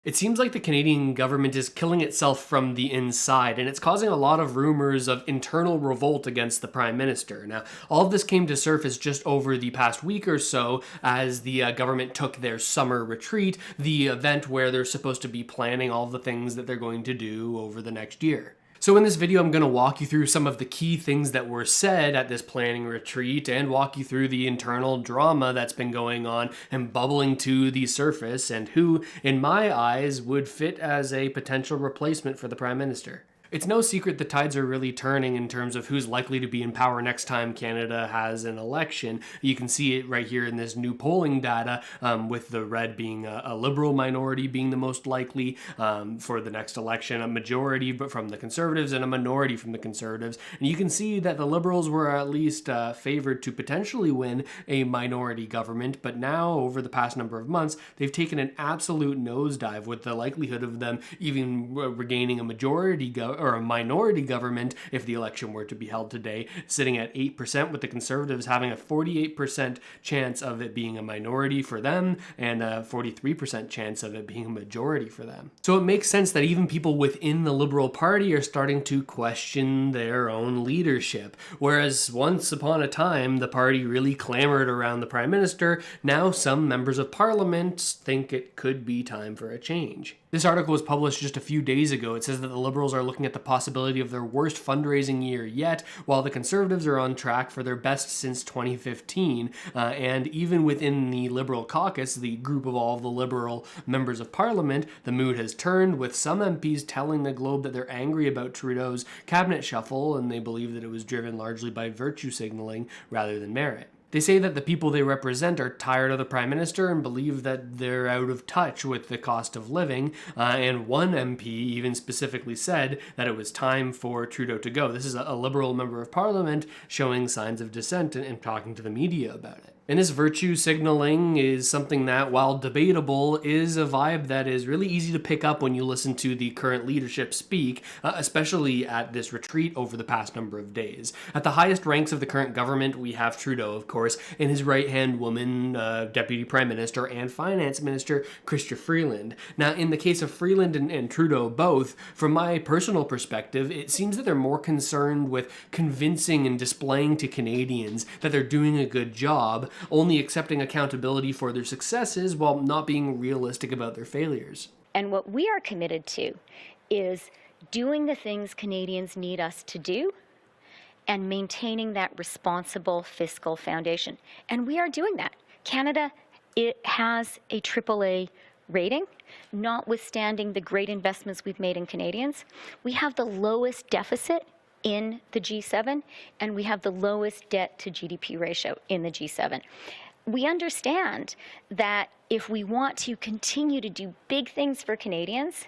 It seems like the Canadian government is killing itself from the inside, and it's causing a lot of rumors of internal revolt against the Prime Minister. Now, all of this came to surface just over the past week or so as the government took their summer retreat, the event where they're supposed to be planning all the things that they're going to do over the next year. So in this video, I'm going to walk you through some of the key things that were said at this planning retreat and walk you through the internal drama that's been going on and bubbling to the surface and who, in my eyes, would fit as a potential replacement for the Prime Minister. It's no secret the tides are really turning in terms of who's likely to be in power next time Canada has an election. You can see it right here in this new polling data, with the red being a Liberal minority being the most likely for the next election, a majority but from the Conservatives and a minority from the Conservatives. And you can see that the Liberals were at least favored to potentially win a minority government, but now over the past number of months, they've taken an absolute nosedive with the likelihood of them even regaining a majority or a minority government if the election were to be held today, sitting at 8%, with the Conservatives having a 48% chance of it being a minority for them and a 43% chance of it being a majority for them. So it makes sense that even people within the Liberal Party are starting to question their own leadership. Whereas once upon a time, the party really clamored around the Prime Minister, now some members of Parliament think it could be time for a change. This article was published just a few days ago. It says that the Liberals are looking at the possibility of their worst fundraising year yet, while the Conservatives are on track for their best since 2015. And even within the Liberal caucus, the group of all the Liberal members of Parliament, the mood has turned, with some MPs telling the Globe that they're angry about Trudeau's cabinet shuffle, and they believe that it was driven largely by virtue signaling rather than merit. They say that the people they represent are tired of the Prime Minister and believe that they're out of touch with the cost of living, and one MP even specifically said that it was time for Trudeau to go. This is a Liberal member of Parliament showing signs of dissent and talking to the media about it. And this virtue signaling is something that, while debatable, is a vibe that is really easy to pick up when you listen to the current leadership speak, especially at this retreat over the past number of days. At the highest ranks of the current government, we have Trudeau, of course, and his right-hand woman, Deputy Prime Minister and Finance Minister, Chrystia Freeland. Now, in the case of Freeland and Trudeau both, from my personal perspective, it seems that they're more concerned with convincing and displaying to Canadians that they're doing a good job, only accepting accountability for their successes while not being realistic about their failures. And what we are committed to is doing the things Canadians need us to do and maintaining that responsible fiscal foundation. And we are doing that. Canada, it has a AAA rating, notwithstanding the great investments we've made in Canadians. We have the lowest deficit in the G7, and we have the lowest debt to GDP ratio in the G7. We understand that if we want to continue to do big things for Canadians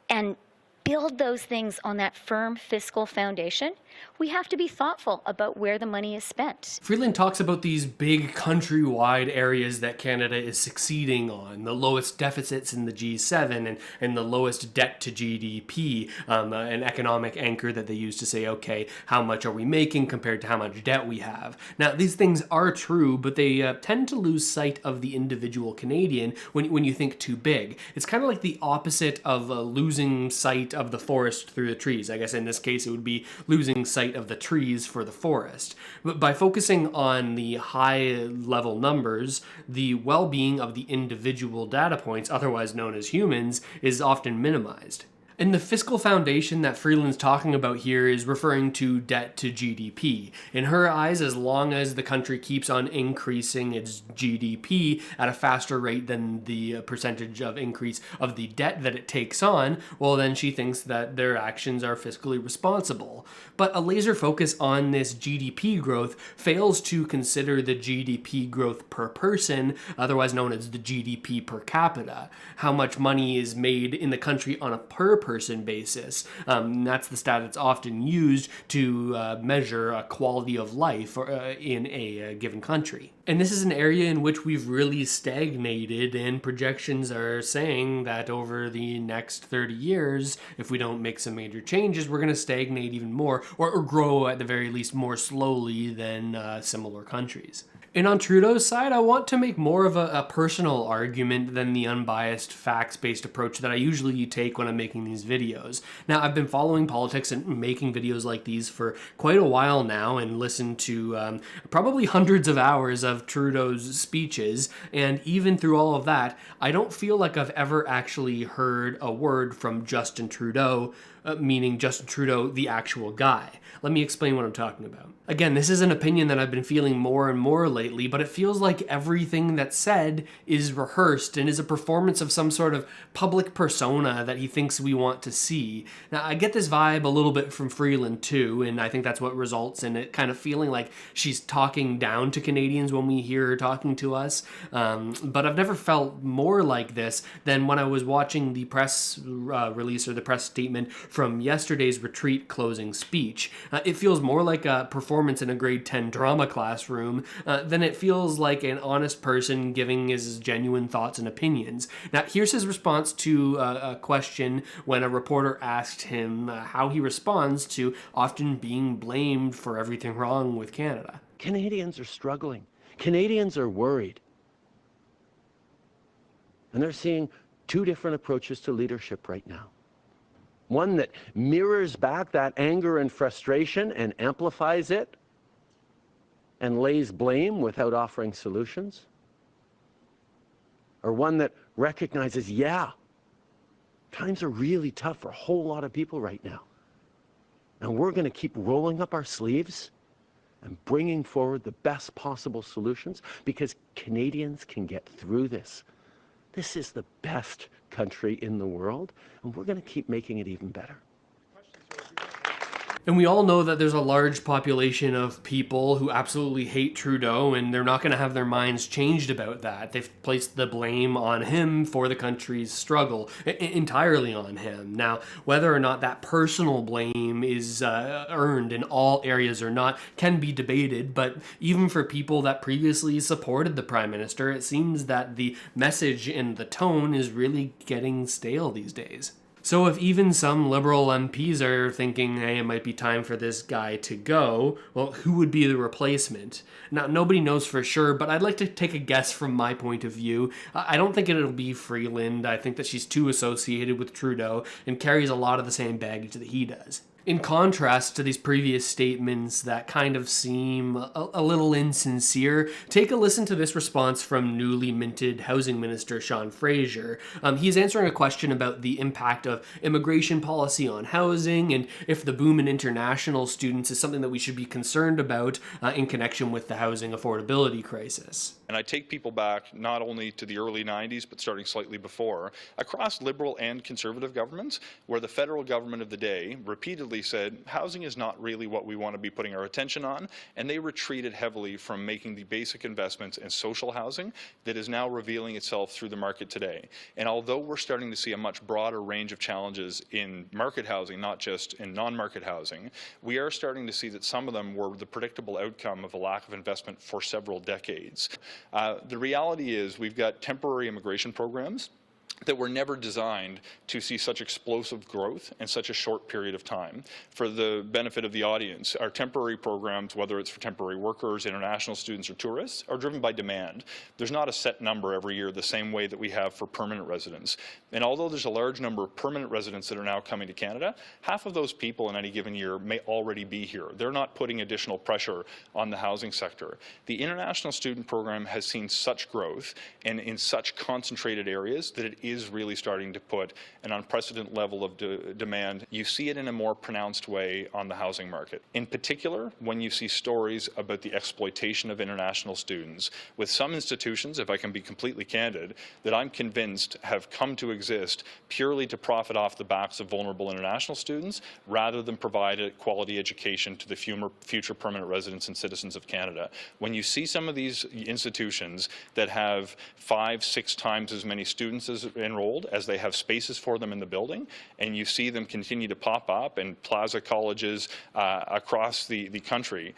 and build those things on that firm fiscal foundation, we have to be thoughtful about where the money is spent. Freeland talks about these big countrywide areas that Canada is succeeding on, the lowest deficits in the G7 and the lowest debt to GDP, an economic anchor that they use to say, okay, how much are we making compared to how much debt we have? Now, these things are true, but they tend to lose sight of the individual Canadian when you think too big. It's kind of like the opposite of losing sight of the forest through the trees. I guess in this case, it would be losing sight of the trees for the forest. But by focusing on the high level numbers, the well-being of the individual data points, otherwise known as humans, is often minimized. And the fiscal foundation that Freeland's talking about here is referring to debt to GDP. In her eyes, as long as the country keeps on increasing its GDP at a faster rate than the percentage of increase of the debt that it takes on, well, then she thinks that their actions are fiscally responsible. But a laser focus on this GDP growth fails to consider the GDP growth per person, otherwise known as the GDP per capita. How much money is made in the country on a per person basis. That's the stat that's often used to measure a quality of life in a given country. And this is an area in which we've really stagnated, and projections are saying that over the next 30 years, if we don't make some major changes, we're going to stagnate even more, or grow at the very least more slowly than similar countries. And on Trudeau's side, I want to make more of a personal argument than the unbiased, facts-based approach that I usually take when I'm making these videos. Now, I've been following politics and making videos like these for quite a while now and listened to probably hundreds of hours of Trudeau's speeches, and even through all of that, I don't feel like I've ever actually heard a word from Justin Trudeau, meaning Justin Trudeau, the actual guy. Let me explain what I'm talking about. Again, this is an opinion that I've been feeling more and more lately, but it feels like everything that's said is rehearsed and is a performance of some sort of public persona that he thinks we want to see. Now, I get this vibe a little bit from Freeland too, and I think that's what results in it kind of feeling like she's talking down to Canadians when we hear her talking to us. But I've never felt more like this than when I was watching the press release or the press statement from yesterday's retreat closing speech. It feels more like a performance in a grade 10 drama classroom than it feels like an honest person giving his genuine thoughts and opinions. Now, here's his response to a question when a reporter asked him how he responds to often being blamed for everything wrong with Canada. Canadians are struggling. Canadians are worried. And they're seeing two different approaches to leadership right now. One that mirrors back that anger and frustration and amplifies it and lays blame without offering solutions. Or one that recognizes, yeah, times are really tough for a whole lot of people right now. And we're going to keep rolling up our sleeves and bringing forward the best possible solutions because Canadians can get through this. This is the best country in the world, and we're going to keep making it even better. And we all know that there's a large population of people who absolutely hate Trudeau, and they're not going to have their minds changed about that. They've placed the blame on him for the country's struggle, entirely on him. Now, whether or not that personal blame is earned in all areas or not can be debated, but even for people that previously supported the Prime Minister, it seems that the message and the tone is really getting stale these days. So if even some Liberal MPs are thinking, hey, it might be time for this guy to go, well, who would be the replacement? Now, nobody knows for sure, but I'd like to take a guess from my point of view. I don't think it'll be Freeland. I think that she's too associated with Trudeau and carries a lot of the same baggage that he does. In contrast to these previous statements that kind of seem a little insincere, take a listen to this response from newly minted Housing Minister Sean Fraser. He's answering a question about the impact of immigration policy on housing and if the boom in international students is something that we should be concerned about in connection with the housing affordability crisis. And I take people back not only to the early 90s, but starting slightly before, across Liberal and Conservative governments, where the federal government of the day repeatedly said, housing is not really what we want to be putting our attention on, and they retreated heavily from making the basic investments in social housing that is now revealing itself through the market today. And although we're starting to see a much broader range of challenges in market housing, not just in non-market housing, we are starting to see that some of them were the predictable outcome of a lack of investment for several decades. The reality is we've got temporary immigration programs that were never designed to see such explosive growth in such a short period of time. For the benefit of the audience, our temporary programs, whether it's for temporary workers, international students, or tourists, are driven by demand. There's not a set number every year the same way that we have for permanent residents. And although there's a large number of permanent residents that are now coming to Canada, half of those people in any given year may already be here. They're not putting additional pressure on the housing sector. The international student program has seen such growth and in such concentrated areas that it is really starting to put an unprecedented level of demand. You see it in a more pronounced way on the housing market. In particular, when you see stories about the exploitation of international students, with some institutions, if I can be completely candid, that I'm convinced have come to exist purely to profit off the backs of vulnerable international students, rather than provide a quality education to the future permanent residents and citizens of Canada. When you see some of these institutions that have 5-6 times as many students as enrolled, as they have spaces for them in the building, and you see them continue to pop up in plaza colleges across the country,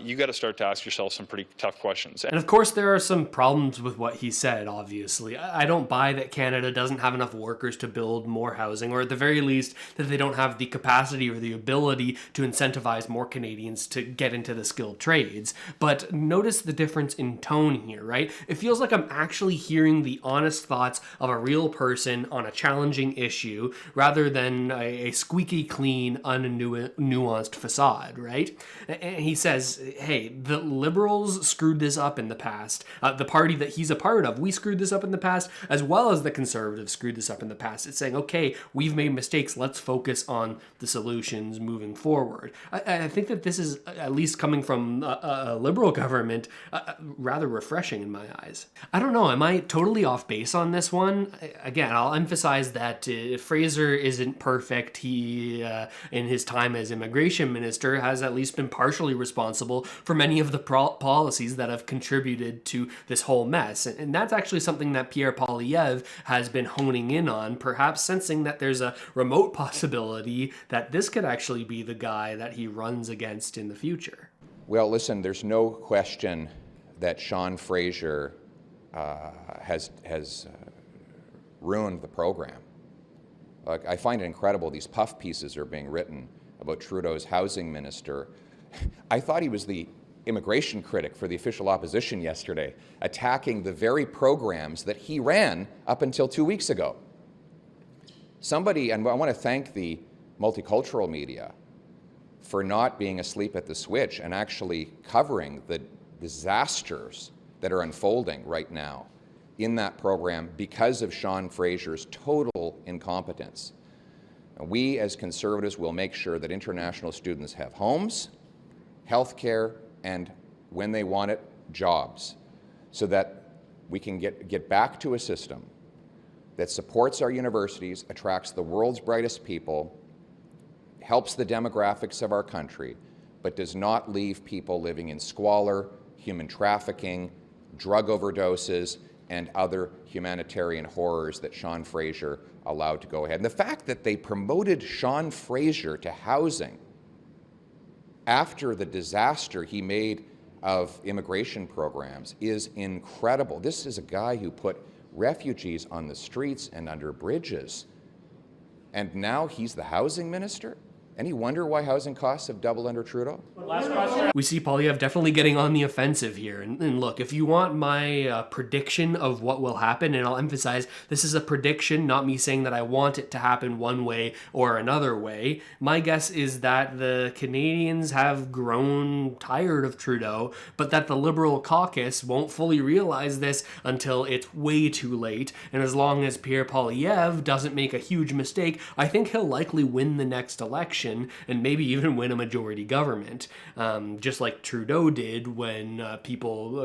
you got to start to ask yourself some pretty tough questions. And of course, there are some problems with what he said, obviously. I don't buy that Canada doesn't have enough workers to build more housing, or at the very least, that they don't have the capacity or the ability to incentivize more Canadians to get into the skilled trades. But notice the difference in tone here, right? It feels like I'm actually hearing the honest thoughts of a real person on a challenging issue, rather than a squeaky clean, unnuanced facade, right? And he says, hey, the Liberals screwed this up in the past. The party that he's a part of, we screwed this up in the past, as well as the Conservatives screwed this up in the past. It's saying, okay, we've made mistakes, let's focus on the solutions moving forward. I think that this is, at least coming from a Liberal government, rather refreshing in my eyes. I don't know, am I totally off base on this one? Again, I'll emphasize that Fraser isn't perfect. He, in his time as immigration minister, has at least been partially responsible for many of the policies that have contributed to this whole mess. And that's actually something that Pierre Poilievre has been honing in on, perhaps sensing that there's a remote possibility that this could actually be the guy that he runs against in the future. Well, listen, there's no question that Sean Fraser has ruined the program. I find it incredible these puff pieces are being written about Trudeau's housing minister. I thought he was the immigration critic for the official opposition yesterday, attacking the very programs that he ran up until 2 weeks ago. Somebody, and I want to thank the multicultural media for not being asleep at the switch and actually covering the disasters that are unfolding right now in that program because of Sean Fraser's total incompetence. And we as Conservatives will make sure that international students have homes, health care, and when they want it, jobs, so that we can get back to a system that supports our universities, attracts the world's brightest people, helps the demographics of our country, but does not leave people living in squalor, human trafficking, drug overdoses, and other humanitarian horrors that Sean Fraser allowed to go ahead. And the fact that they promoted Sean Fraser to housing after the disaster he made of immigration programs is incredible. This is a guy who put refugees on the streets and under bridges, and now he's the housing minister? Any wonder why housing costs have doubled under Trudeau? We see Poilievre definitely getting on the offensive here. And look, if you want my prediction of what will happen, and I'll emphasize this is a prediction, not me saying that I want it to happen one way or another way, my guess is that the Canadians have grown tired of Trudeau, but that the Liberal caucus won't fully realize this until it's way too late. And as long as Pierre Poilievre doesn't make a huge mistake, I think he'll likely win the next election and maybe even win a majority government, just like Trudeau did when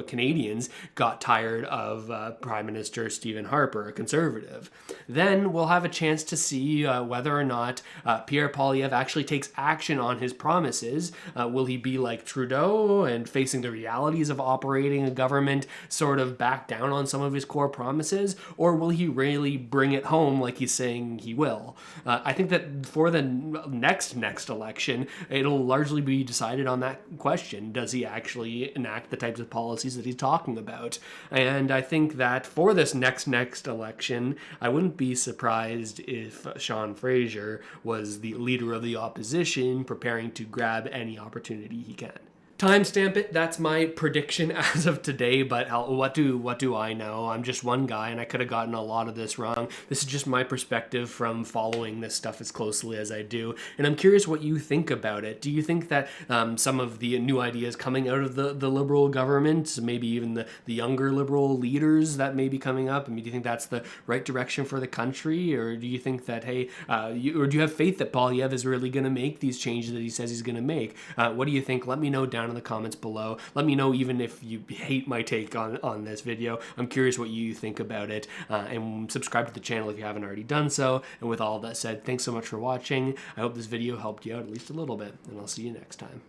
Canadians got tired of Prime Minister Stephen Harper, a Conservative. Then we'll have a chance to see whether or not Pierre Poilievre actually takes action on his promises. Will he be like Trudeau and facing the realities of operating a government sort of back down on some of his core promises, or will he really bring it home like he's saying he will? I think that for the next election, it'll largely be decided on that question. Does he actually enact the types of policies that he's talking about? And I think that for this next election, I wouldn't be surprised if Sean Fraser was the leader of the opposition, preparing to grab any opportunity he can. Timestamp it. That's my prediction as of today, but what do I know? I'm just one guy, and I could have gotten a lot of this wrong. This is just my perspective from following this stuff as closely as I do, and I'm curious what you think about it. Do you think that some of the new ideas coming out of the Liberal government, maybe even the younger Liberal leaders that may be coming up, I mean, do you think that's the right direction for the country, or do you think that, hey, or do you have faith that Poilievre is really going to make these changes that he says he's going to make? What do you think? Let me know down in the comments below. Let me know even if you hate my take on this video. I'm curious what you think about it, and subscribe to the channel if you haven't already done so. And with all that said, thanks so much for watching. I hope this video helped you out at least a little bit, and I'll see you next time.